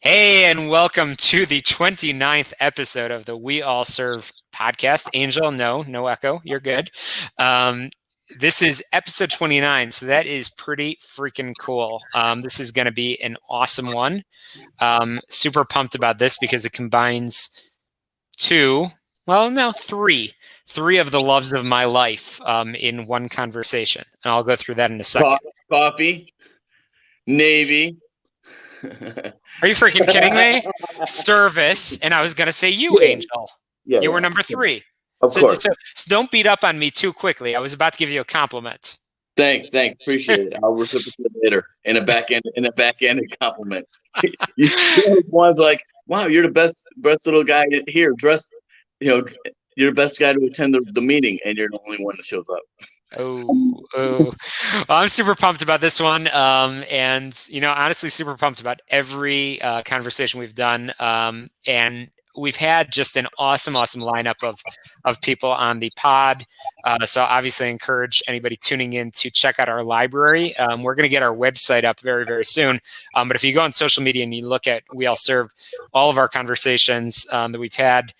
Hey, and welcome to the 29th episode of the We All Serve podcast. Angel, no echo. You're good. This is episode 29, so that is pretty freaking cool. This is going to be an awesome one. Super pumped about this because it combines three of the loves of my life in one conversation. And I'll go through that in a second. Coffee, Navy. Are you freaking kidding me? Service, and I was going to say you, Angel. Yeah, you were number 3. Of course. So don't beat up on me too quickly. I was about to give you a compliment. Thanks. Appreciate it. I'll reciprocate later in a backhanded compliment. One's like, "Wow, you're the best little guy here. Dressed, you're the best guy to attend the meeting, and you're the only one that shows up." Well, I'm super pumped about this one, and honestly, super pumped about every conversation we've done, and we've had just an awesome lineup of people on the pod. So obviously, I encourage anybody tuning in to check out our library. We're going to get our website up very, very soon. But if you go on social media and you look at We All Serve, all of our conversations that we've had.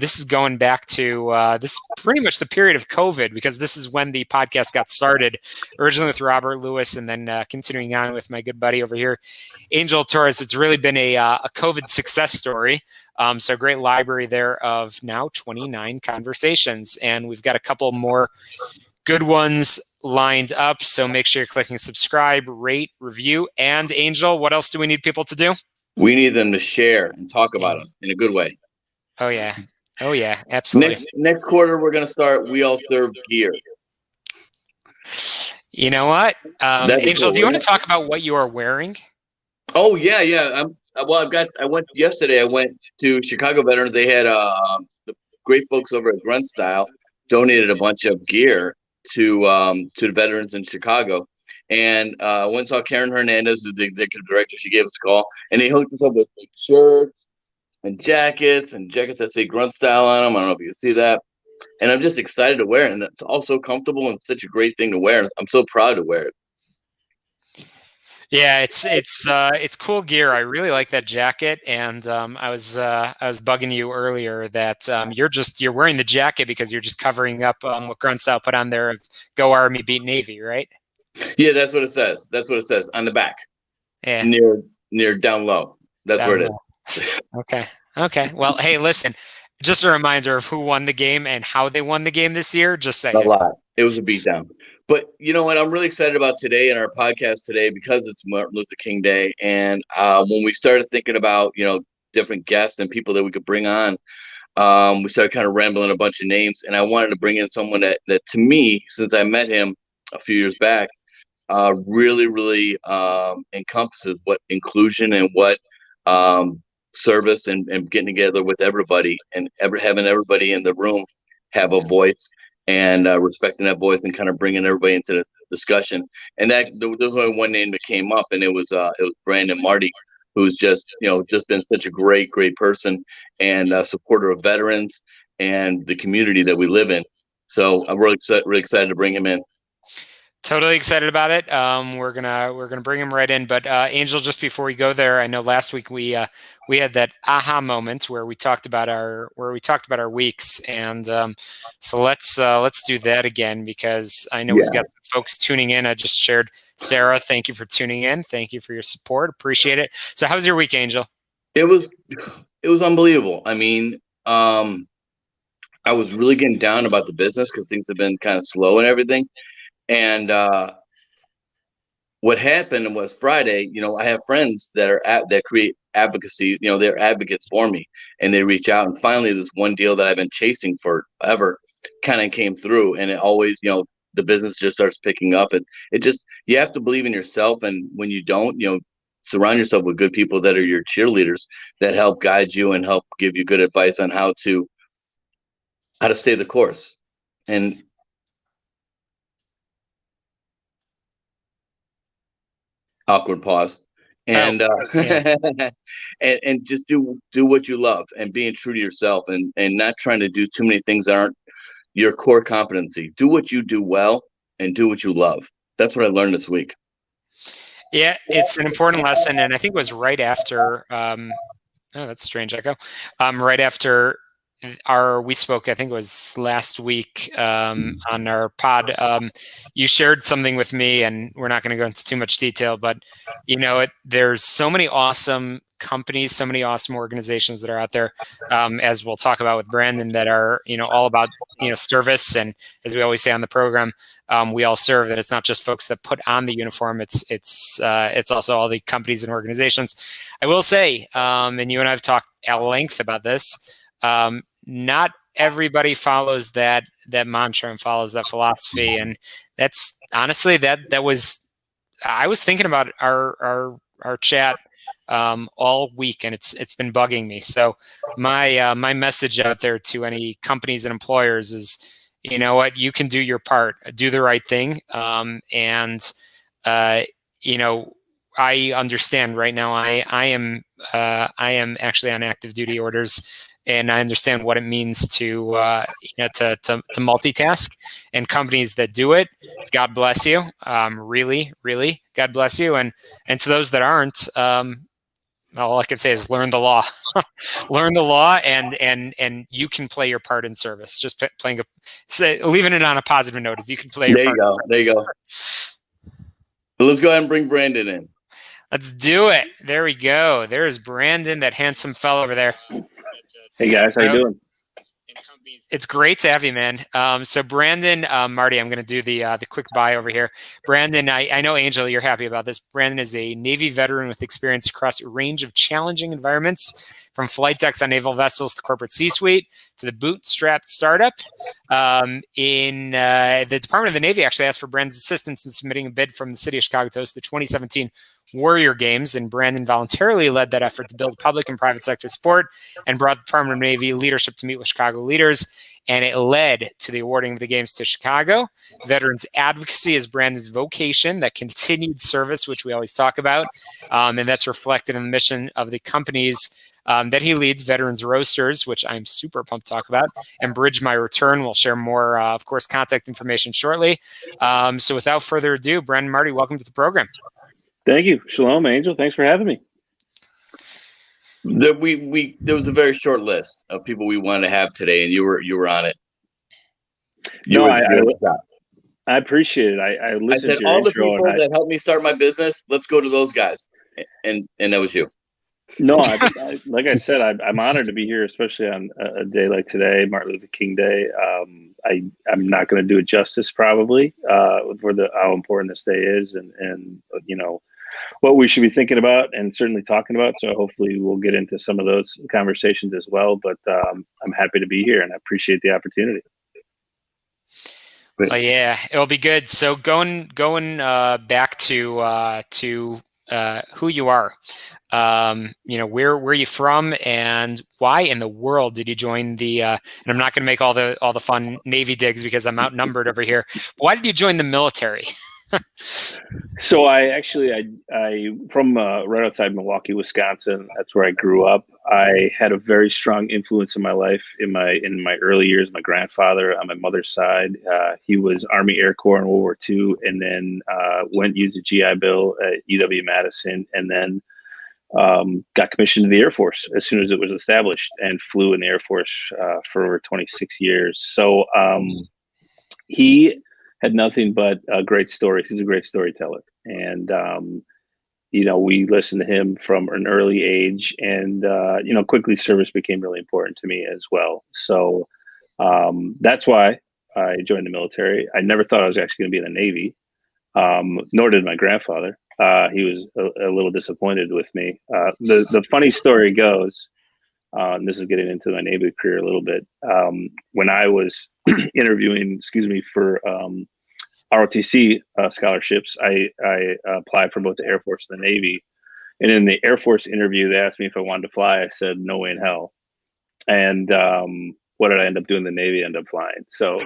This is going back to this is pretty much the period of COVID, because this is when the podcast got started, originally with Robert Lewis, and then continuing on with my good buddy over here, Angel Torres. It's really been a COVID success story. So great library there of now 29 conversations, and we've got a couple more good ones lined up. So make sure you're clicking subscribe, rate, review, and Angel, what else do we need people to do? We need them to share and talk about us in a good way. Oh yeah, absolutely. Next quarter, we're going to start We All Serve gear. You know what, Angel? Do you want to talk about what you are wearing? Oh yeah. I went yesterday. I went to Chicago Veterans. They had the great folks over at Grunt Style donated a bunch of gear to the veterans in Chicago. And I went and saw Karen Hernandez, who's the executive director. She gave us a call, and they hooked us up with shirts and jackets that say Grunt Style on them. I don't know if you can see that. And I'm just excited to wear it. And it's all so comfortable and such a great thing to wear. And I'm so proud to wear it. Yeah, it's cool gear. I really like that jacket. And I was bugging you earlier that you're wearing the jacket because you're just covering up what Grunt Style put on there of "Go Army, Beat Navy," right? Yeah, that's what it says. That's what it says on the back. Yeah. Near down low. That's where it is. Okay. Well, hey, listen, just a reminder of who won the game and how they won the game this year. Just saying. A lot. It was a beatdown. But you know what I'm really excited about today in our podcast today, because it's Martin Luther King Day. And when we started thinking about, different guests and people that we could bring on, we started kind of rambling a bunch of names. And I wanted to bring in someone that to me, since I met him a few years back, really, really encompasses what inclusion and what service and getting together with everybody and having everybody in the room have a voice and respecting that voice and kind of bringing everybody into the discussion. And that there was only one name that came up, and it was Branden Marty, who's just been such a great person and a supporter of veterans and the community that we live in. So I'm really excited to bring him in. Totally excited about it. We're gonna bring him right in. But Angel, just before we go there, I know last week we had that aha moment where we talked about our weeks, and so let's do that again, because I know we've got folks tuning in. I just shared Sarah. Thank you for tuning in. Thank you for your support. Appreciate it. So how was your week, Angel? It was unbelievable. I mean, I was really getting down about the business because things have been kind of slow and everything. And what happened was Friday, I have friends that create advocacy, they're advocates for me, and they reach out, and finally this one deal that I've been chasing forever kind of came through, and it always, the business just starts picking up, and you have to believe in yourself. And when you don't, surround yourself with good people that are your cheerleaders that help guide you and help give you good advice on how to stay the course. And awkward pause. And and just do what you love, and being true to yourself, and not trying to do too many things that aren't your core competency. Do what you do well and do what you love. That's what I learned this week. Yeah, it's an important lesson, and I think it was right after. Oh, that's strange echo. Right after we spoke, I think it was last week on our pod. You shared something with me, and we're not going to go into too much detail, but there's so many awesome companies, so many awesome organizations that are out there, as we'll talk about with Branden, that are all about service, and as we always say on the program, we all serve. That it's not just folks that put on the uniform; it's also all the companies and organizations. I will say, and you and I have talked at length about this. Not everybody follows that mantra and follows that philosophy, and that's honestly that was. I was thinking about our chat all week, and it's been bugging me. So my message out there to any companies and employers is, you know what, you can do your part, do the right thing, and I understand right now. I am actually on active duty orders, and I understand what it means to multitask. And companies that do it, God bless you. Really, really, God bless you. And to those that aren't, all I can say is learn the law. Learn the law, and you can play your part in service. Just leaving it on a positive note is you can play your part. There you go. So let's go ahead and bring Branden in. Let's do it. There we go. There's Branden, that handsome fellow over there. Hey guys, how you doing? It's great to have you, man. So Branden Marty, I'm going to do the quick bio over here. Branden, I know, Angel, you're happy about this. Branden is a Navy veteran with experience across a range of challenging environments, from flight decks on naval vessels to corporate C-suite to the bootstrapped startup. In the Department of the Navy actually asked for Branden's assistance in submitting a bid from the city of Chicago to host the 2017 Warrior Games, and Branden voluntarily led that effort to build public and private sector support and brought the Department of Navy leadership to meet with Chicago leaders, and it led to the awarding of the games to Chicago. Veterans advocacy is Branden's vocation, that continued service, which we always talk about, and that's reflected in the mission of the companies that he leads, Veterans Roasters, which I'm super pumped to talk about, and Bridge My Return. We'll share more, of course, contact information shortly. So without further ado, Branden Marty, welcome to the program. Thank you. Shalom, Angel. Thanks for having me. There was a very short list of people we wanted to have today, and you were on it. I appreciate it. I listened I said to your all the intro people that helped me start my business. Let's go to those guys, and that was you. No, like I said, I'm honored to be here, especially on a day like today, Martin Luther King Day. I'm not going to do it justice, probably, for how important this day is, and what we should be thinking about and certainly talking about. So hopefully we'll get into some of those conversations as well. But I'm happy to be here, and I appreciate the opportunity. Well, yeah, it'll be good. So going back to who you are, where are you from, and why in the world did you join the? And I'm not going to make all the fun Navy digs because I'm outnumbered over here. But why did you join the military? So I from right outside Milwaukee, Wisconsin. That's where I grew up. I had a very strong influence in my life in my early years. My grandfather on my mother's side, he was Army Air Corps in World War II, and then used a GI Bill at UW-Madison, and then got commissioned in the Air Force as soon as it was established, and flew in the Air Force for over 26 years. So he had nothing but great stories. He's a great storyteller, and we listened to him from an early age, and quickly service became really important to me as well. So that's why I joined the military. I never thought I was actually going to be in the Navy, nor did my grandfather. He was a little disappointed with me. The funny story goes, and this is getting into my Navy career a little bit. When I was interviewing, for ROTC scholarships, I applied for both the Air Force and the Navy. And in the Air Force interview, they asked me if I wanted to fly. I said, no way in hell. And what did I end up doing? The Navy, end up flying. So,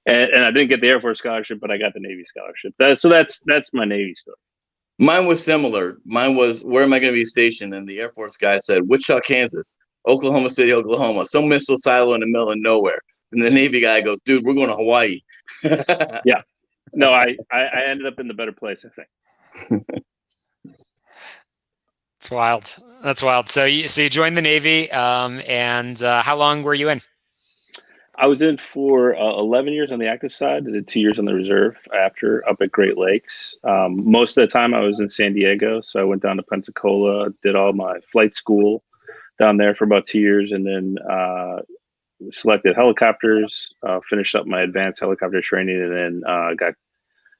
and I didn't get the Air Force scholarship, but I got the Navy scholarship. That's my Navy story. Mine was similar. Mine was, where am I going to be stationed? And the Air Force guy said, Wichita, Kansas, Oklahoma City, Oklahoma, some missile silo in the middle of nowhere. And the Navy guy goes, dude, we're going to Hawaii. Yeah. No, I ended up in the better place, I think. It's wild. That's wild. So you joined the Navy, and how long were you in? I was in for 11 years on the active side. I did 2 years on the reserve after up at Great Lakes. Most of the time I was in San Diego. So I went down to Pensacola, did all my flight school down there for about 2 years, and then selected helicopters, finished up my advanced helicopter training, and then got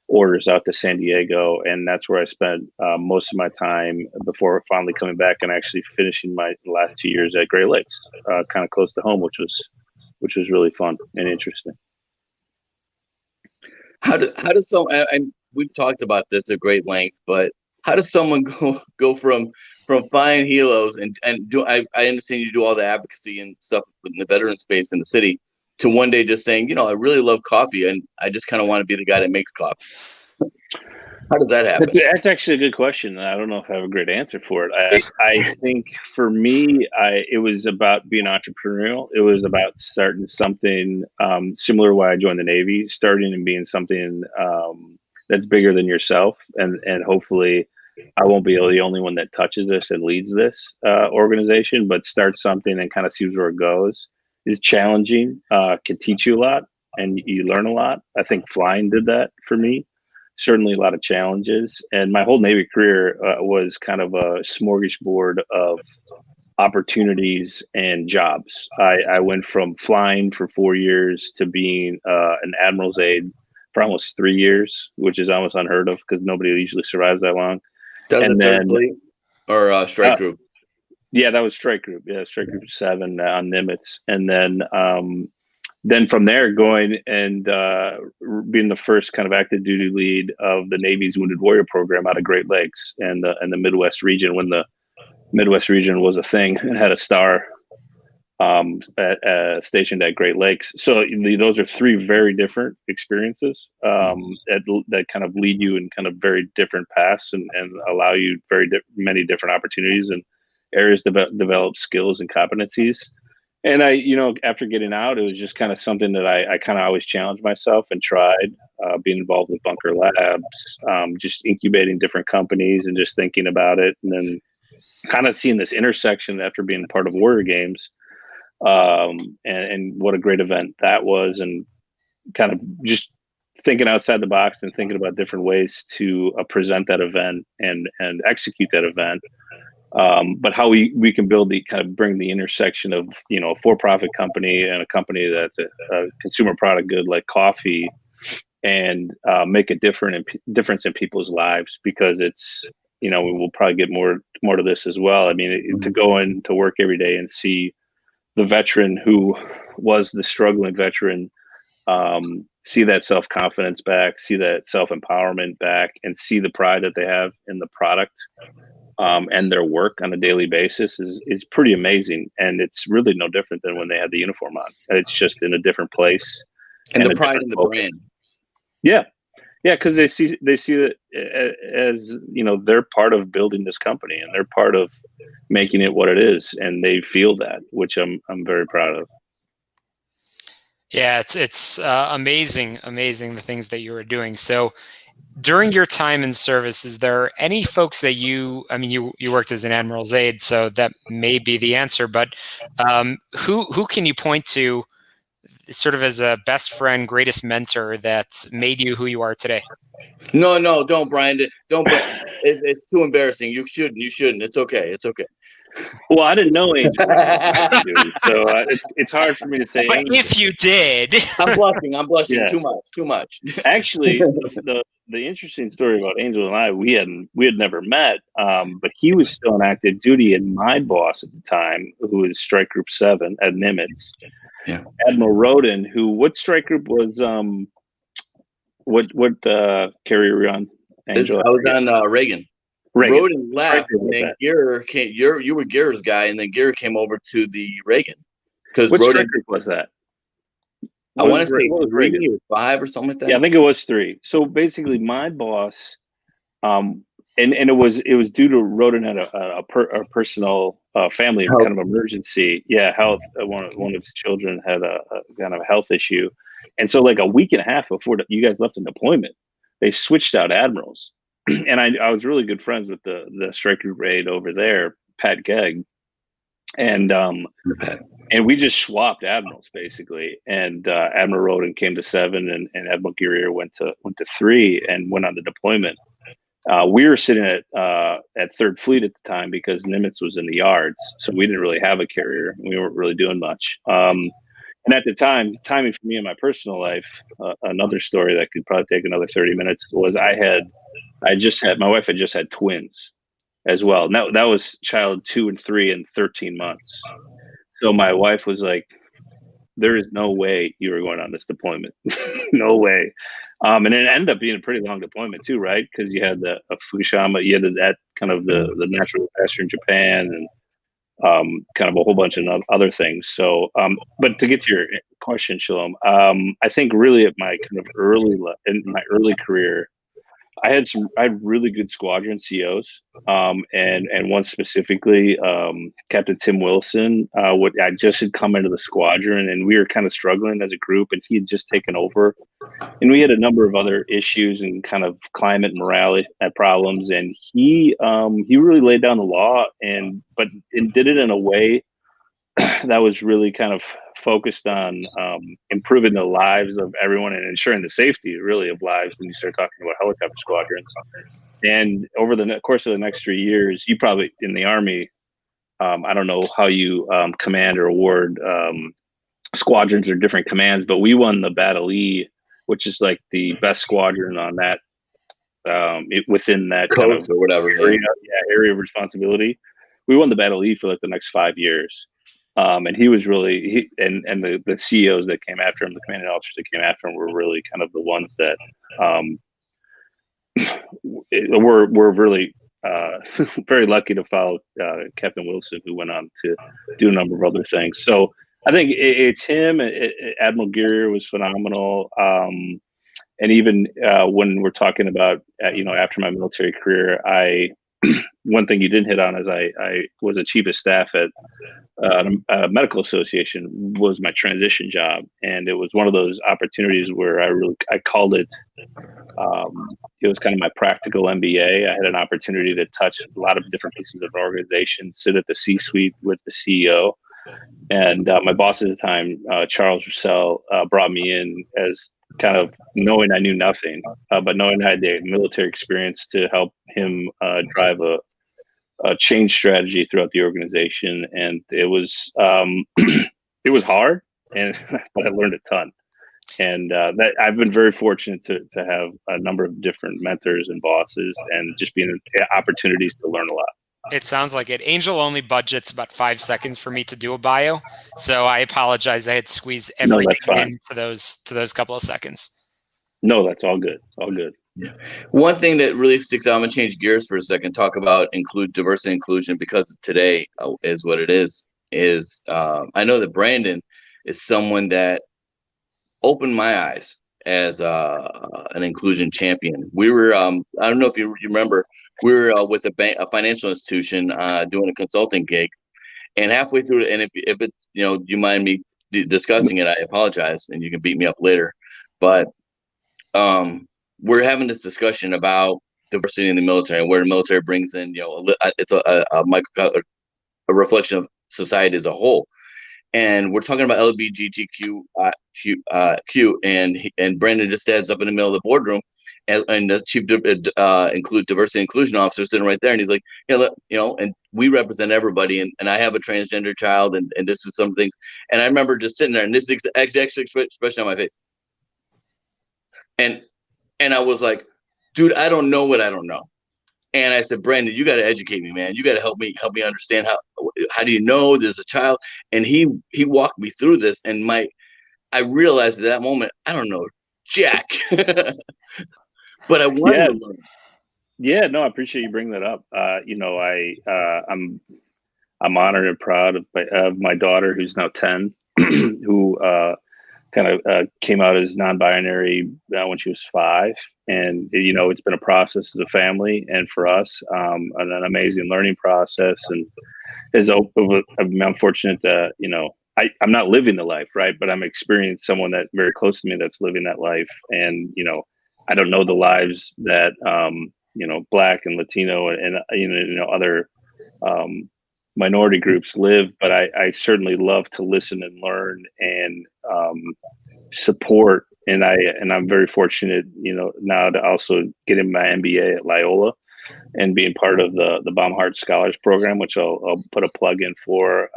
orders out to San Diego. And that's where I spent most of my time before finally coming back and actually finishing my last 2 years at Great Lakes, kind of close to home, which was really fun and interesting. How does someone, and we've talked about this at great length, but how does someone go from flying helos and do, I understand you do all the advocacy and stuff in the veteran space in the city, to one day just saying, I really love coffee and I just kind of want to be the guy that makes coffee? How does that happen? That's actually a good question. I don't know if I have a great answer for it. I think for me, it was about being entrepreneurial. It was about starting something similar to why I joined the Navy, starting and being something that's bigger than yourself. And hopefully I won't be the only one that touches this and leads this organization, but start something and kind of see where it goes. It's challenging, can teach you a lot, and you learn a lot. I think flying did that for me. Certainly a lot of challenges, and my whole Navy career was kind of a smorgasbord of opportunities and jobs. I went from flying for 4 years to being an admiral's aide for almost 3 years, which is almost unheard of because nobody usually survives that long. And then or strike group? Yeah, that was strike group. Yeah, strike group 7 on Nimitz, and then from there, going and being the first kind of active duty lead of the Navy's Wounded Warrior program out of Great Lakes and the Midwest region, when the Midwest region was a thing and had a star stationed at Great Lakes. So those are 3 very different experiences that kind of lead you in kind of very different paths and allow you many different opportunities and areas to develop skills and competencies. And after getting out, it was just kind of something that I kind of always challenged myself and tried, being involved with Bunker Labs, just incubating different companies and just thinking about it. And then kind of seeing this intersection after being part of Warrior Games, and what a great event that was, and kind of just thinking outside the box and thinking about different ways to present that event and execute that event. But how we can build bring the intersection of, a for-profit company and a company that's a consumer product good like coffee, and make a difference in people's lives, because it's, we will probably get more to this as well. I mean, to go into work every day and see the veteran who was the struggling veteran, see that self-confidence back, see that self-empowerment back, and see the pride that they have in the product, and their work on a daily basis is pretty amazing. And it's really no different than when they had the uniform on. It's just in a different place. And the pride in the brand. Yeah. Yeah, because they see it as, they're part of building this company, and they're part of making it what it is, and they feel that, which I'm very proud of. Yeah, it's amazing the things that you were doing. So during your time in service, is there any folks that you worked as an admiral's aide, so that may be the answer, but who can you point to sort of as a best friend, greatest mentor that made you who you are today? No, don't, Brian. Don't. It's too embarrassing. You shouldn't. It's okay. Well, I didn't know Angel, so it's hard for me to say. But Angel, if you did, I'm blushing. Yeah. Too much. Actually, the interesting story about Angel and I, we had never met, but he was still on active duty, and my boss at the time, who was Strike Group 7 at Nimitz, Admiral Roden, what strike group was? What carrier were you on? Angel? I was on Reagan. Roden left, and then Gear came. You were Gear's guy, and then Gear came over to the Reagan. Because what strike group was that? I want to say 3 or 5 or something like that. Yeah, I think it was 3. So basically, my boss, and it was due to Roden had a personal family kind of emergency. Yeah, health. One of his children had a kind of a health issue, and so like a week and a half before you guys left in deployment, they switched out admirals. and I was really good friends with the strike group aide over there, Pat Gegg, and we just swapped admirals basically. And Admiral Roden came to 7, and Admiral Guerrier went to 3 and went on the deployment. We were sitting at 3rd Fleet at the time because Nimitz was in the yards, so we didn't really have a carrier. We weren't really doing much. And at the time, timing for me in my personal life, another story that could probably take another 30 minutes was my wife had just had twins as well. Now that was child 2 and 3 in 13 months. So my wife was like, there is no way you were going on this deployment. No way. And it ended up being a pretty long deployment too, right? Because you had the Fukushima, you had that kind of the natural disaster in Japan, and kind of a whole bunch of other things. So, but to get to your question, Shalom, I think really at my kind of in my early career, I had really good squadron COs, and one specifically, Captain Tim Wilson. I just had come into the squadron, and we were kind of struggling as a group, and he had just taken over, and we had a number of other issues and kind of climate and morale problems, and he really laid down the law, and did it in a way that was really kind of focused on improving the lives of everyone and ensuring the safety really of lives when you start talking about helicopter squadrons. And over the course of the next 3 years, you probably in the Army, I don't know how you command or award squadrons or different commands, but we won the Battle E, which is like the best squadron on that within that Coast kind of or whatever area of responsibility. We won the Battle E for like the next 5 years. And he was really, and the CEOs that came after him, the commanding officers that came after him, were really kind of the ones that were really very lucky to follow Captain Wilson, who went on to do a number of other things. So I think it's him. Admiral Guerrier was phenomenal. And even when we're talking about, after my military career, one thing you didn't hit on is I was a chief of staff at a medical association, was my transition job, and it was one of those opportunities where I called it. It was kind of my practical MBA. I had an opportunity to touch a lot of different pieces of an organization, sit at the C-suite with the CEO, and my boss at the time, Charles Russell, brought me in as kind of knowing I knew nothing, but knowing I had the military experience to help him drive a change strategy throughout the organization. And it was it was hard, but I learned a ton. And that I've been very fortunate to have a number of different mentors and bosses, and just being opportunities to learn a lot. It sounds like it. Angel only budgets about 5 seconds for me to do a bio, so I apologize. I had to squeeze everything into those couple of seconds. No, that's all good. All good. Yeah. One thing that really sticks out, I'm gonna change gears for a second, talk about diversity and inclusion, because today is what it is. I know that Branden is someone that opened my eyes as an inclusion champion. We were, I don't know if you remember, we were with a financial institution doing a consulting gig, and halfway through, and if it's, you mind me discussing it, I apologize, and you can beat me up later. But we're having this discussion about diversity in the military, and where the military brings in, it's a reflection of society as a whole. And we're talking about LGBTQ, and Branden just stands up in the middle of the boardroom, and the chief diversity and inclusion officer sitting right there, and he's like, and we represent everybody, and I have a transgender child, and this is some things. And I remember just sitting there, and this is actually expression on my face, and I was like, dude, I don't know what I don't know. And I said, Branden, you got to educate me, man. You got to help me understand how do you know there's a child? And he walked me through this, and I realized at that moment, I don't know jack, but I wanted to learn. Yeah, no, I appreciate you bringing that up. I'm honored and proud of my daughter, who's now 10, who kind of came out as non-binary when she was 5. And, it's been a process as a family and for us, an amazing learning process. And I'm fortunate that, I'm not living the life, right? But I'm experiencing someone very close to me that's living that life. And, I don't know the lives that Black and Latino and other minority groups live, but I certainly love to listen and learn and support. And I'm very fortunate, now to also get in my MBA at Loyola and being part of the Baumhart Scholars Program, which I'll put a plug in for,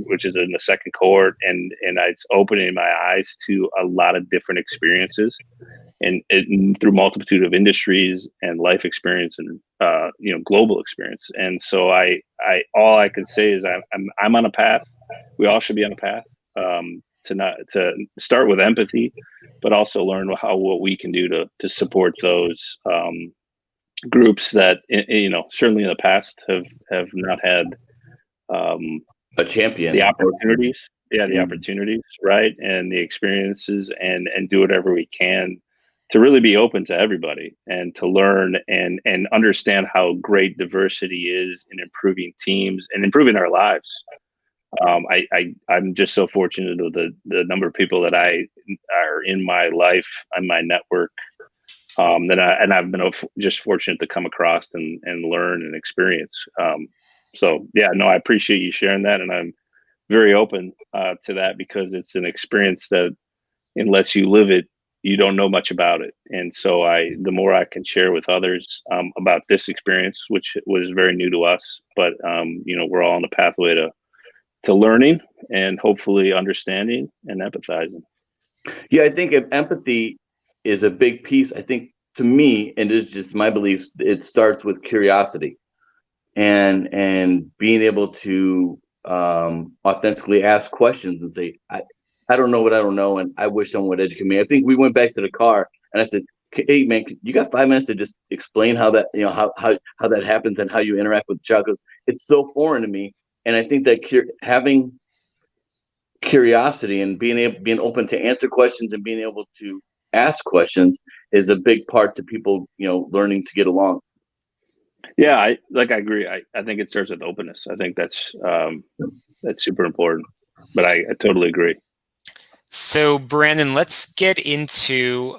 which is in the second cohort, and it's opening my eyes to a lot of different experiences, and through multitude of industries and life experience and global experience. And so I all I can say is I'm on a path. We all should be on a path to start with empathy, but also learn what we can do to support those groups that certainly in the past have not had a champion, the opportunities, the opportunities, right, and the experiences, and do whatever we can to really be open to everybody and to learn and understand how great diversity is in improving teams and improving our lives. I'm just so fortunate with the number of people that are in my life, on my network, and I've been just fortunate to come across and learn and experience. I appreciate you sharing that, and I'm very open to that, because it's an experience that unless you live it, you don't know much about it. And so the more I can share with others about this experience, which was very new to us, but we're all on the pathway to learning and hopefully understanding and empathizing. Yeah, I think empathy is a big piece. I think, to me, and it's just my beliefs, it starts with curiosity and being able to authentically ask questions and say, I don't know what I don't know, and I wish someone would educate me. I think we went back to the car and I said, hey man, you got 5 minutes to just explain how that, how that happens and how you interact with the child? Because it's so foreign to me. And I think that having curiosity and being open to answer questions and being able to ask questions is a big part to people, learning to get along. Yeah, I agree. I think it starts with openness. I think that's super important. But I totally agree. So, Branden, let's get into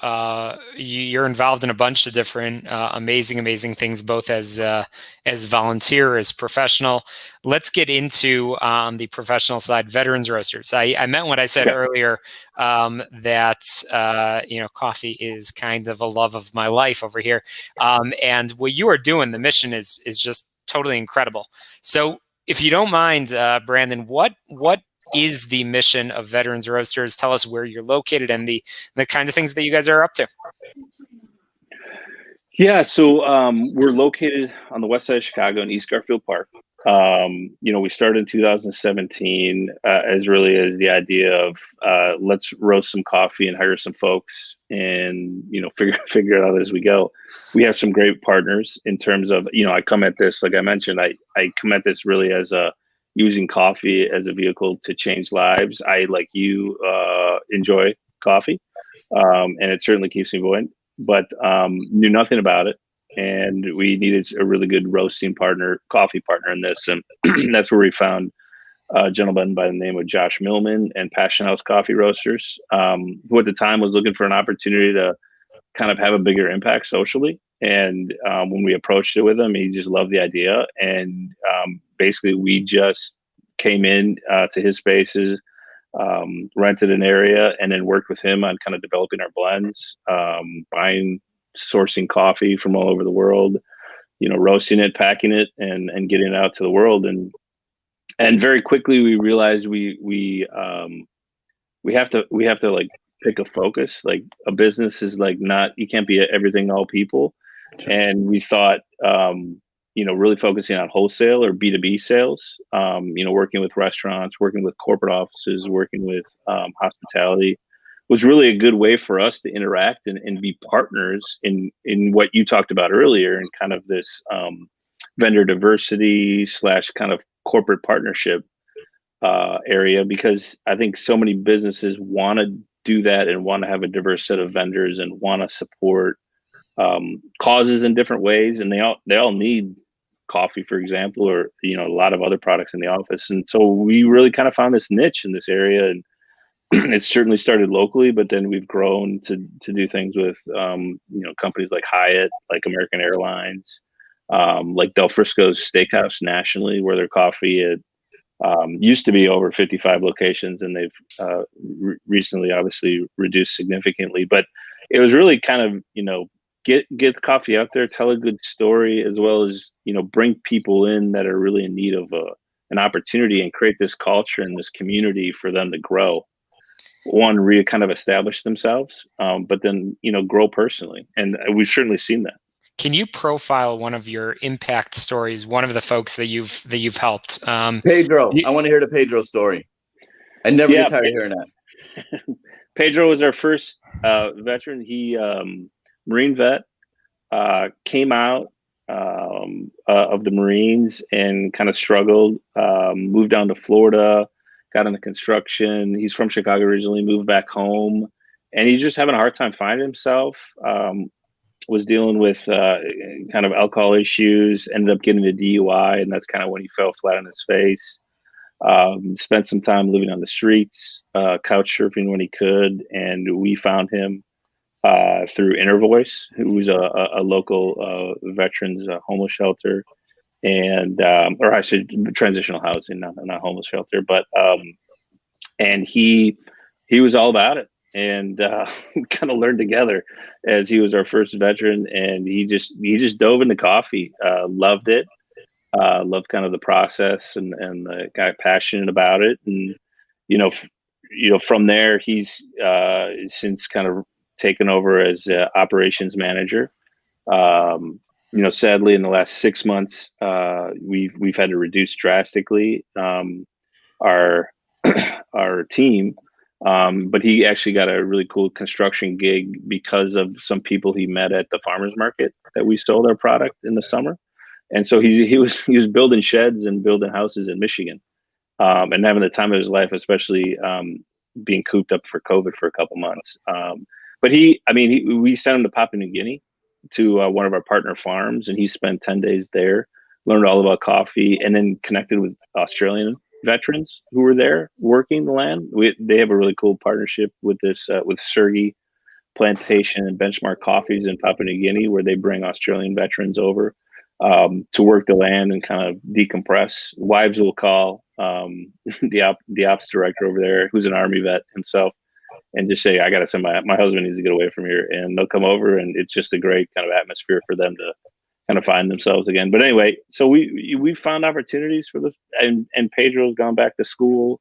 you're involved in a bunch of different amazing things, both as volunteer, as professional. Let's get into on the professional side, veterans roasters. I meant what I said earlier, that coffee is kind of a love of my life over here, and what you are doing, the mission is just totally incredible. So, if you don't mind, Branden, what is the mission of Veterans Roasters? Tell us where you're located and the kind of things that you guys are up to. Yeah, so we're located on the west side of Chicago in East Garfield Park. We started in 2017 as the idea of let's roast some coffee and hire some folks and figure it out as we go. We have some great partners in terms of I come at this, like I mentioned, I come at this really as using coffee as a vehicle to change lives. I, like you, enjoy coffee, and it certainly keeps me buoyant, but knew nothing about it. And we needed a really good roasting partner, coffee partner in this. And that's where we found a gentleman by the name of Josh Millman and Passion House Coffee Roasters, who at the time was looking for an opportunity to kind of have a bigger impact socially. And when we approached it with him, he just loved the idea. And basically, we just came in to his spaces, rented an area, and then worked with him on kind of developing our blends, sourcing coffee from all over the world, roasting it, packing it, and getting it out to the world. And very quickly we realized we have to like pick a focus. Like, a business is like you can't be everything to all people. Sure. And we thought, really focusing on wholesale or B2B sales, working with restaurants, working with corporate offices, working with hospitality was really a good way for us to interact and be partners in what you talked about earlier, and kind of this vendor diversity / kind of corporate partnership area, because I think so many businesses want to do that and want to have a diverse set of vendors and want to support causes in different ways, and they all need coffee, for example, or a lot of other products in the office. And so we really kind of found this niche in this area, and It certainly started locally, but then we've grown to do things with companies like Hyatt, like American Airlines, like Del Frisco's Steakhouse nationally, where their coffee used to be over 55 locations, and they've recently obviously reduced significantly. But it was really kind of, get the coffee out there, tell a good story, as well as, bring people in that are really in need of an opportunity, and create this culture and this community for them to grow. One, kind of establish themselves, but then, grow personally. And we've certainly seen that. Can you profile one of your impact stories, one of the folks that you've helped? Pedro, I want to hear the Pedro story. I never get tired of hearing that. Pedro was our first veteran. He Marine vet, came out of the Marines and kind of struggled, moved down to Florida, got into construction. He's from Chicago originally, moved back home, and he's just having a hard time finding himself. Was dealing with kind of alcohol issues, ended up getting a DUI, and that's kind of when he fell flat on his face. Spent some time living on the streets, couch surfing when he could, and we found him through Inner Voice, who was a local veterans homeless shelter, and or I should transitional housing, not homeless shelter, but and he was all about it, and kind of learned together, as he was our first veteran, and he just dove into coffee, loved it, loved kind of the process, and got passionate about it, and from there he's since kind of taken over as operations manager. Sadly, in the last 6 months, we've had to reduce drastically our team. But he actually got a really cool construction gig because of some people he met at the farmers market that we sold our product in the summer. And so he was building sheds and building houses in Michigan, and having the time of his life, especially being cooped up for COVID for a couple months. But we sent him to Papua New Guinea to one of our partner farms, and he spent 10 days there, learned all about coffee, and then connected with Australian veterans who were there working the land. They have a really cool partnership with this with Sergi Plantation and Benchmark Coffees in Papua New Guinea, where they bring Australian veterans over to work the land and kind of decompress. Wives will call the ops director over there, who's an Army vet himself, and just say, I got to send my husband needs to get away from here. And they'll come over, and it's just a great kind of atmosphere for them to kind of find themselves again. But anyway, so we found opportunities for this, and Pedro's gone back to school,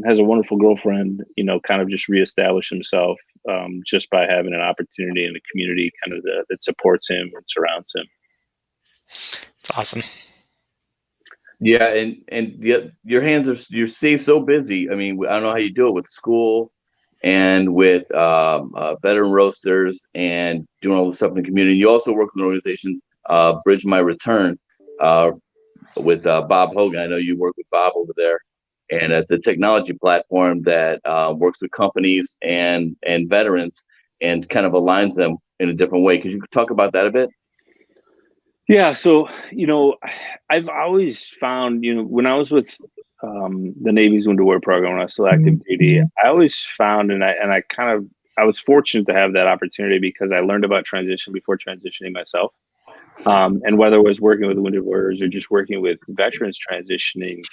has a wonderful girlfriend, kind of just reestablished himself just by having an opportunity in a community kind of that supports him and surrounds him. It's awesome. Yeah, and your hands you stay so busy. I mean, I don't know how you do it with school and with veteran roasters and doing all the stuff in the community. You also work with an organization, Bridge My Return, with Bob Hogan. I know you work with Bob over there, and it's a technology platform that works with companies and veterans and kind of aligns them in a different way. Could you talk about that a bit? Yeah, so I've always found, when I was with the Navy's Wounded Warrior Program, when I was still active duty, I always found, and I was fortunate to have that opportunity because I learned about transition before transitioning myself. And whether it was working with Wounded Warriors or just working with veterans transitioning,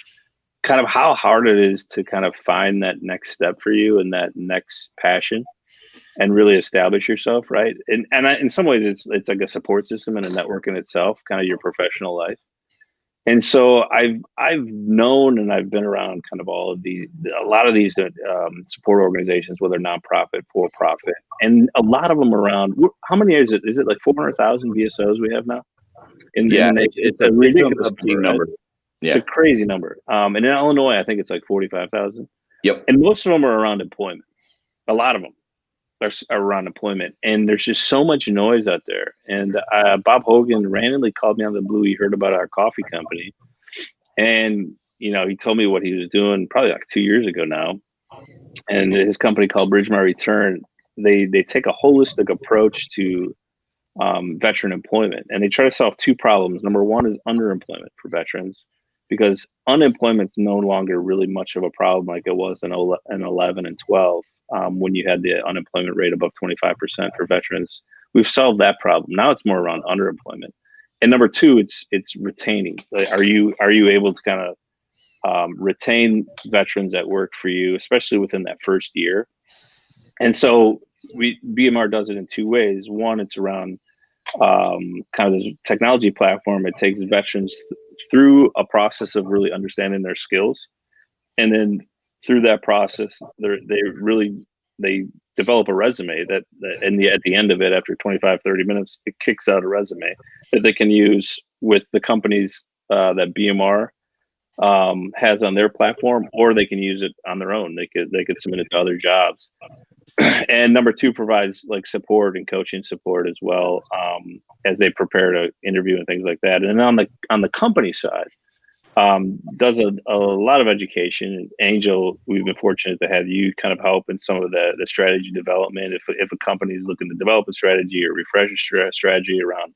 kind of how hard it is to kind of find that next step for you and that next passion, and really establish yourself, right? And in some ways, it's like a support system and a network in itself, kind of your professional life. And so I've known, and I've been around kind of a lot of these support organizations, whether nonprofit, for profit, and a lot of them around. How many is it? Is it like 400,000 VSOs we have now? It's a ridiculous number. Right? Yeah, it's a crazy number. And in Illinois, I think it's like 45,000. Yep. And most of them are around employment. A lot of them are around employment, and there's just so much noise out there. And Bob Hogan randomly called me on the blue. He heard about our coffee company, and he told me what he was doing probably like 2 years ago now. And his company called Bridge My Return, they take a holistic approach to veteran employment, and they try to solve two problems. Number one is underemployment for veterans, because unemployment's no longer really much of a problem like it was in 11 and 12, when you had the unemployment rate above 25% for veterans. We've solved that problem. Now it's more around underemployment. And number two, it's retaining. Like, are you able to kind of retain veterans that work for you, especially within that first year? And so BMR does it in two ways. One, it's around kind of this technology platform. It takes veterans through a process of really understanding their skills, and then through that process, they develop a resume that at the end of it, after 25, 30 minutes, it kicks out a resume that they can use with the companies that BMR has on their platform, or they can use it on their own. They could submit it to other jobs. And number two, provides like support and coaching support as well, as they prepare to interview and things like that. And on the company side, does a lot of education. Angel, we've been fortunate to have you kind of help in some of the strategy development. If a company is looking to develop a strategy or refresh a strategy around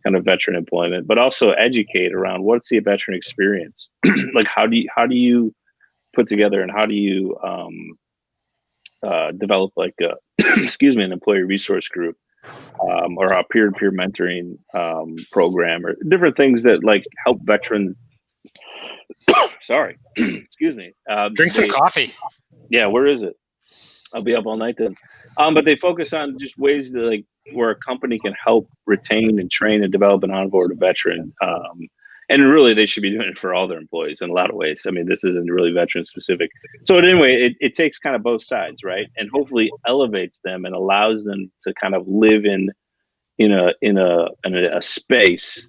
kind of veteran employment, but also educate around what's the veteran experience. Like how do you put together, and how do you develop like a an employee resource group, or a peer-to-peer mentoring program, or different things that like help veterans. Sorry, excuse me. Drink some coffee. Yeah, where is it? I'll be up all night then. But they focus on just ways that, like, where a company can help retain and train and develop and onboard a veteran. And really, they should be doing it for all their employees in a lot of ways. I mean, this isn't really veteran specific. So anyway, it takes kind of both sides, right? And hopefully elevates them and allows them to kind of live in a space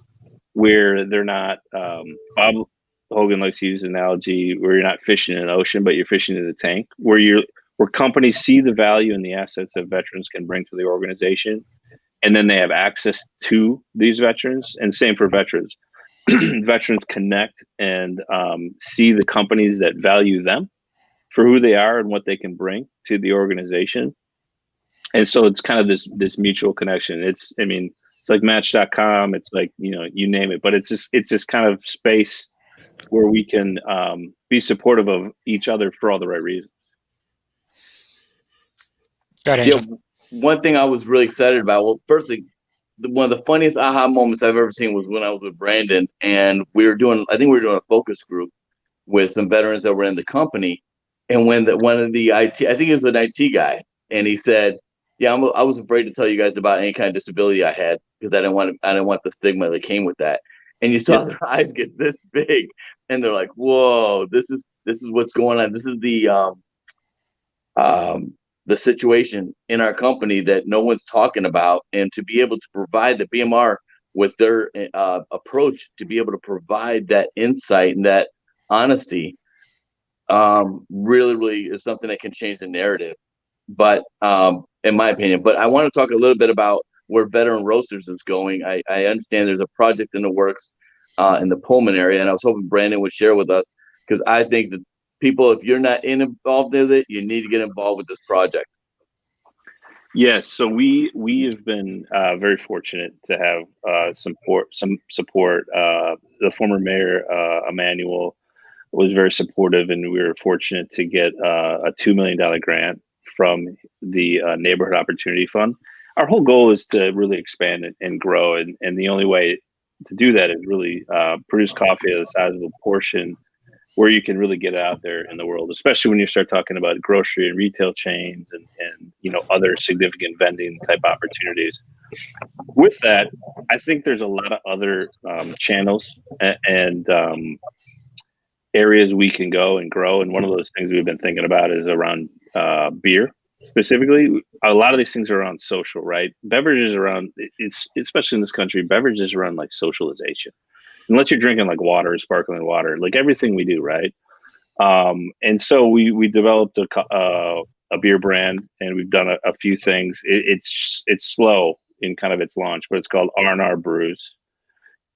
where they're not. Bob Hogan likes to use the analogy where you're not fishing in an ocean, but you're fishing in a tank, where companies see the value and the assets that veterans can bring to the organization, and then they have access to these veterans. And same for veterans. Veterans connect and see the companies that value them for who they are and what they can bring to the organization. And so it's kind of this mutual connection. It's like Match.com. It's like, you name it, but it's this kind of space where we can be supportive of each other for all the right reasons. Go ahead, Angel. Yeah, one thing I was really excited about. Well, firstly, one of the funniest aha moments I've ever seen was when I was with Branden, and I think we were doing a focus group with some veterans that were in the company. And when one of the IT, I think he was an IT guy, and he said, "Yeah, I was afraid to tell you guys about any kind of disability I had because I didn't want the stigma that came with that." And you saw their eyes get this big, and they're like, "Whoa, this is what's going on. This is the situation in our company that no one's talking about." And to be able to provide the BMR with their approach, to be able to provide that insight and that honesty, really, really is something that can change the narrative. But in my opinion, but I want to talk a little bit about where Veteran Roasters is going. I understand there's a project in the works in the Pullman area, and I was hoping Branden would share with us, because I think that people, if you're not involved with it, you need to get involved with this project. Yes, so we have been very fortunate to have some support. The former mayor, Emmanuel, was very supportive, and we were fortunate to get a $2 million grant from the Neighborhood Opportunity Fund. Our whole goal is to really expand and grow, and the only way to do that is really produce coffee at a sizable portion where you can really get out there in the world, especially when you start talking about grocery and retail chains and other significant vending type opportunities. With that, I think there's a lot of other channels and areas we can go and grow. And one of those things we've been thinking about is around beer. Specifically, a lot of these things are around social, right? Beverages around, it's especially in this country, beverages around like socialization. Unless you're drinking like water, sparkling water, like everything we do, right? And so we developed a beer brand, and we've done a few things. It's slow in kind of its launch, but it's called R&R Brews.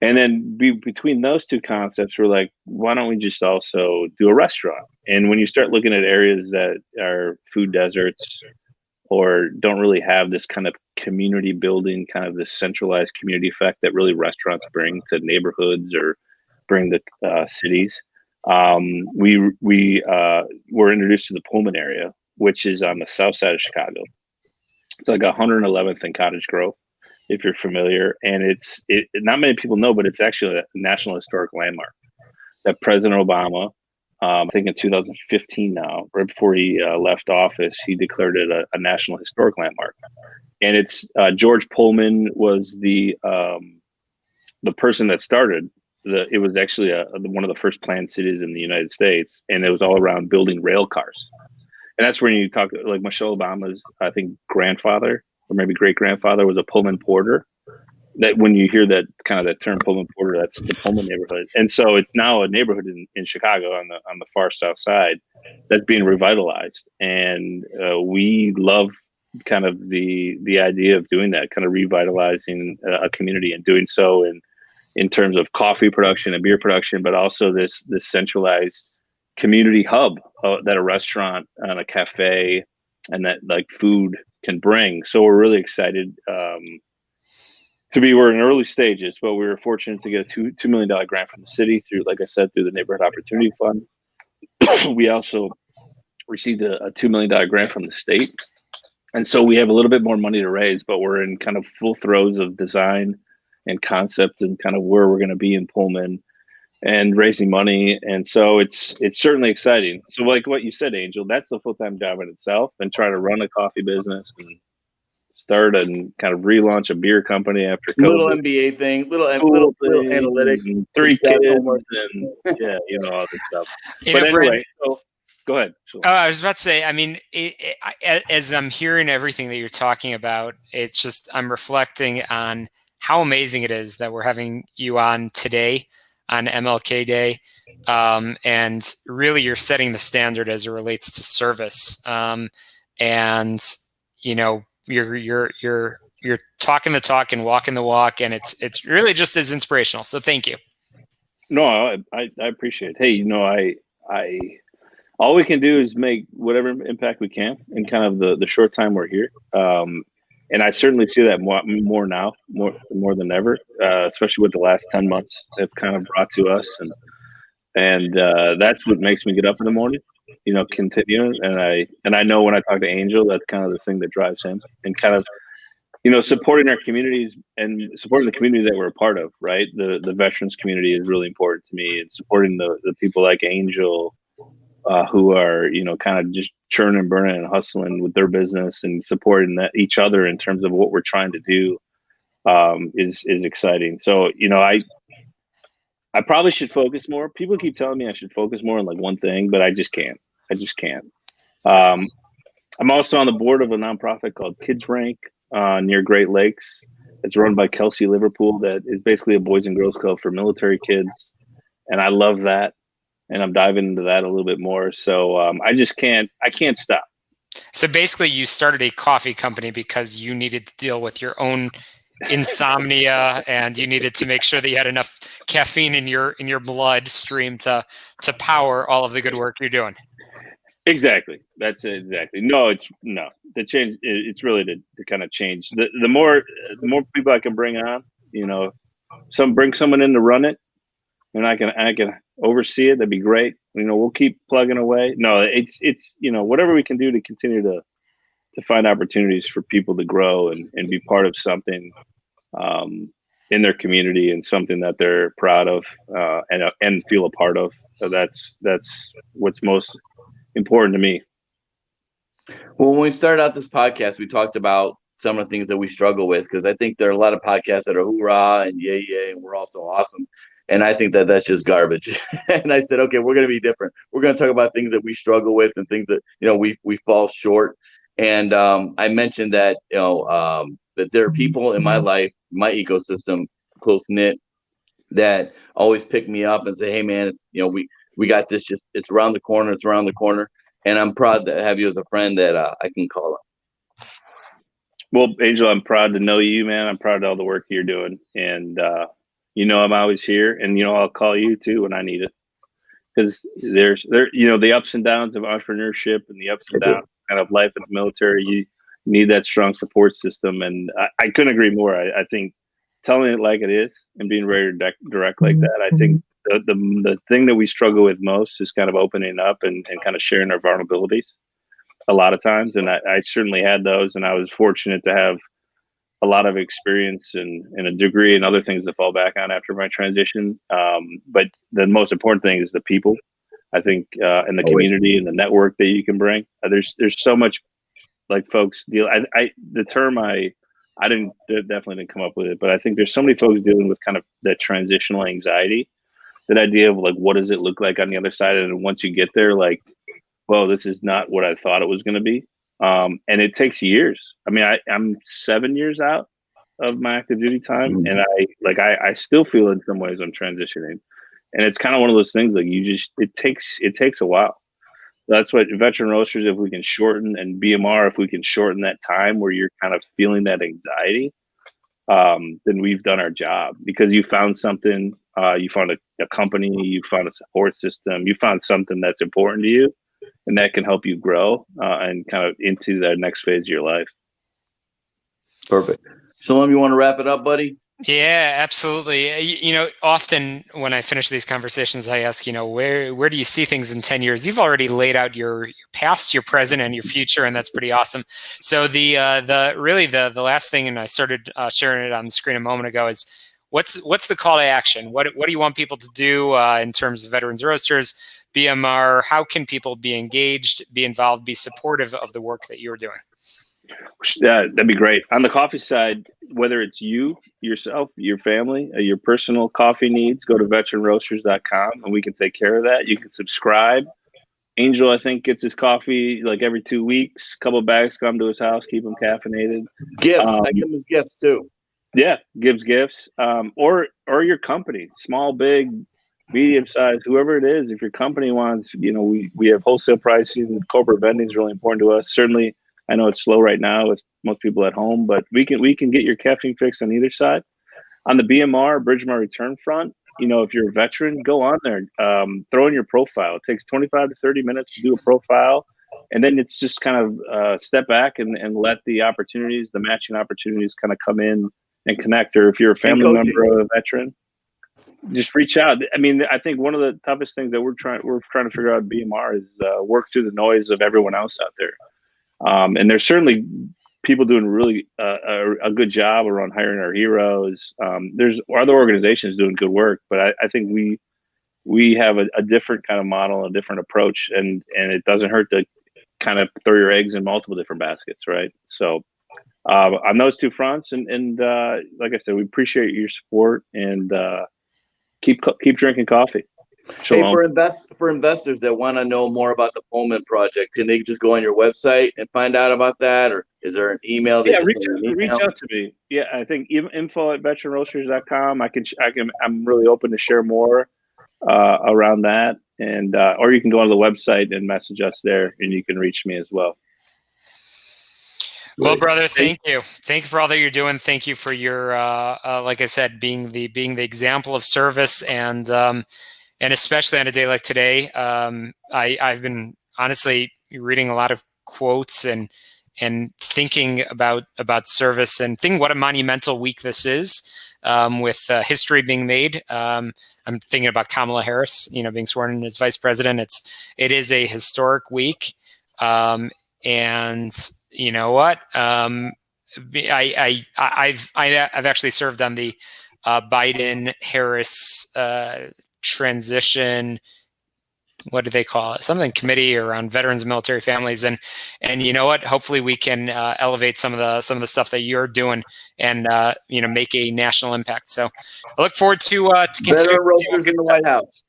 And then between those two concepts, we're like, why don't we just also do a restaurant? And when you start looking at areas that are food deserts or don't really have this kind of community building, kind of this centralized community effect that really restaurants bring to neighborhoods or bring the cities. We were introduced to the Pullman area, which is on the south side of Chicago. It's like 111th and Cottage Grove, if you're familiar. And it's not many people know, but it's actually a National Historic Landmark that President Obama, I think in 2015 now, right before he left office, he declared it a National Historic Landmark. And it's George Pullman was the person that started. It was actually one of the first planned cities in the United States, and it was all around building rail cars. And that's when you talk, like Michelle Obama's, I think, grandfather or maybe great grandfather was a Pullman porter. That when you hear that kind of that term Pullman porter, that's the Pullman neighborhood. And so it's now a neighborhood in Chicago on the far south side that's being revitalized. And we love kind of the idea of doing that, kind of revitalizing a community and doing so in terms of coffee production and beer production, but also this centralized community hub that a restaurant and a cafe and that like food can bring. So we're really excited we're in early stages, but we were fortunate to get a $2 million grant from the city through, like I said, through the Neighborhood Opportunity Fund. We also received a $2 million grant from the state. And so we have a little bit more money to raise, but we're in kind of full throes of design and concept and kind of where we're going to be in Pullman and raising money. And so it's certainly exciting. So like what you said, Angel, that's a full-time job in itself, and try to run a coffee business and start and kind of relaunch a beer company after COVID. Little MBA thing, little analytics, and 3 kids, and yeah, all this stuff. But anyway, so go ahead. I was about to say, I mean, as I'm hearing everything that you're talking about, it's just I'm reflecting on how amazing it is that we're having you on today on MLK Day, and really you're setting the standard as it relates to service, and you're talking the talk and walking the walk, and it's really just as inspirational. So thank you. No, I appreciate it. Hey, I all we can do is make whatever impact we can in kind of the short time we're here. And I certainly see that more now, more than ever, especially with the last 10 months have kind of brought to us. And that's what makes me get up in the morning, continue. And I know when I talk to Angel, that's kind of the thing that drives him, and kind of, supporting our communities and supporting the community that we're a part of, right? The veterans community is really important to me, and supporting the people like Angel, who are, kind of just churning and burning and hustling with their business, and supporting each other in terms of what we're trying to do, is exciting. So, I probably should focus more. People keep telling me I should focus more on like one thing, but I just can't. I'm also on the board of a nonprofit called Kids Rank near Great Lakes. It's run by Kelsey Liverpool. That is basically a boys and girls club for military kids, and I love that. And I'm diving into that a little bit more. So I can't stop. So basically you started a coffee company because you needed to deal with your own insomnia, and you needed to make sure that you had enough caffeine in your bloodstream to power all of the good work you're doing. Exactly. That's it. Exactly. The change, it's really to kind of change the more people I can bring on, bring someone in to run it, and I can oversee it. That'd be great. We'll keep plugging away. No, it's whatever we can do to continue to find opportunities for people to grow and be part of something in their community, and something that they're proud of and feel a part of. So that's what's most important to me. Well, when we started out this podcast, we talked about some of the things that we struggle with, because I think there are a lot of podcasts that are hoorah and yay, and we're all so awesome. And I think that that's just garbage. And I said, okay, we're going to be different. We're going to talk about things that we struggle with and things that, we fall short. And I mentioned that, that there are people in my life, my ecosystem, close knit, that always pick me up and say, hey man, it's, we got this, it's around the corner. It's around the corner. And I'm proud to have you as a friend that I can call on. Well, Angel, I'm proud to know you, man. I'm proud of all the work you're doing. And, I'm always here, and, I'll call you too when I need it, because there's the ups and downs of entrepreneurship and the ups and downs kind of life in the military. You need that strong support system. And I couldn't agree more. I think telling it like it is and being very direct like that, I think the thing that we struggle with most is kind of opening up and kind of sharing our vulnerabilities a lot of times. And I certainly had those, and I was fortunate to have a lot of experience and a degree and other things to fall back on after my transition. But the most important thing is the people, I think, and the community and the network that you can bring. There's so much, like, folks deal. The term I definitely didn't come up with it, but I think there's so many folks dealing with kind of that transitional anxiety, that idea of like, what does it look like on the other side? And once you get there, like, well, this is not what I thought it was going to be. And it takes years. I mean, I'm 7 years out of my active duty time, and I still feel in some ways I'm transitioning. And it's kind of one of those things, like, it takes a while. That's what veteran roasters, if we can shorten, and BMR, if we can shorten that time where you're kind of feeling that anxiety, then we've done our job, because you found something, you found a company, you found a support system, you found something that's important to you, and that can help you grow and kind of into the next phase of your life. Perfect. Shalom, you want to wrap it up, buddy? Yeah, absolutely. Often when I finish these conversations, I ask, where do you see things in 10 years? You've already laid out your past, your present, and your future, and that's pretty awesome. So the last thing, and I started sharing it on the screen a moment ago, is what's the call to action? What do you want people to do in terms of veterans roasters, BMR? How can people be engaged, be involved, be supportive of the work that you're doing? That'd be great. On the coffee side, whether it's you, yourself, your family, your personal coffee needs, go to veteranroasters.com and we can take care of that. You can subscribe. Angel, I think, gets his coffee like every 2 weeks. A couple of bags come to his house, keep him caffeinated. Gifts. I give him his gifts too. Yeah, gives gifts. Or your company, small, big, medium size, whoever it is. If your company wants, we have wholesale pricing. Corporate vending is really important to us. Certainly, I know it's slow right now with most people at home, but we can get your caffeine fix on either side. On the BMR, Bridge My Return front, if you're a veteran, go on there, throw in your profile. It takes 25 to 30 minutes to do a profile, and then it's just kind of step back and let the opportunities, the matching opportunities, kind of come in and connect. Or if you're a family member of a veteran, just reach out. I mean, I think one of the toughest things that we're trying to figure out at BMR is work through the noise of everyone else out there. And there's certainly people doing really a good job around hiring our heroes. There's other organizations doing good work, but I think we have a different kind of model, a different approach, and it doesn't hurt to kind of throw your eggs in multiple different baskets, right? So on those two fronts, and like I said, we appreciate your support, and keep drinking coffee. Shalom. Hey, for investors that want to know more about the Pullman project, can they just go on your website and find out about that, or is there an email? Yeah, reach out to me. Yeah, I think info@veteranroasters.com. I'm really open to share more around that, and or you can go on the website and message us there, and you can reach me as well. Well, brother, thank you. Thank you for all that you're doing. Thank you for your, like I said, being the example of service, and especially on a day like today. I've been honestly reading a lot of quotes and thinking about service, and thinking what a monumental week this is, with history being made. I'm thinking about Kamala Harris, being sworn in as vice president. It is a historic week, and you know what? I've actually served on the Biden-Harris transition. What do they call it? Something committee around veterans and military families, and you know what? Hopefully, we can elevate some of the stuff that you're doing, and make a national impact. So, I look forward to Veteran roasters in the White House.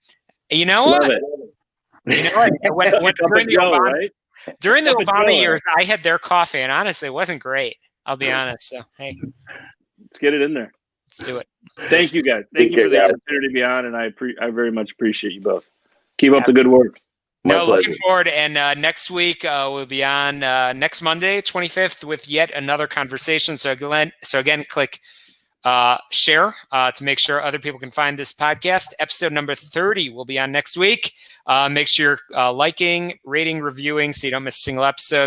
You know what? Love it. You know what? During the Obama years, I had their coffee, and honestly, it wasn't great. I'll be honest. So, hey, let's get it in there. Let's do it. Thank you, guys. Thank you for the opportunity to be on, and I very much appreciate you both. Keep up the good work. Looking forward. And next week we'll be on next Monday, 25th, with yet another conversation. So again, click share to make sure other people can find this podcast. Episode number 30 will be on next week. Make sure you're liking, rating, reviewing, so you don't miss a single episode.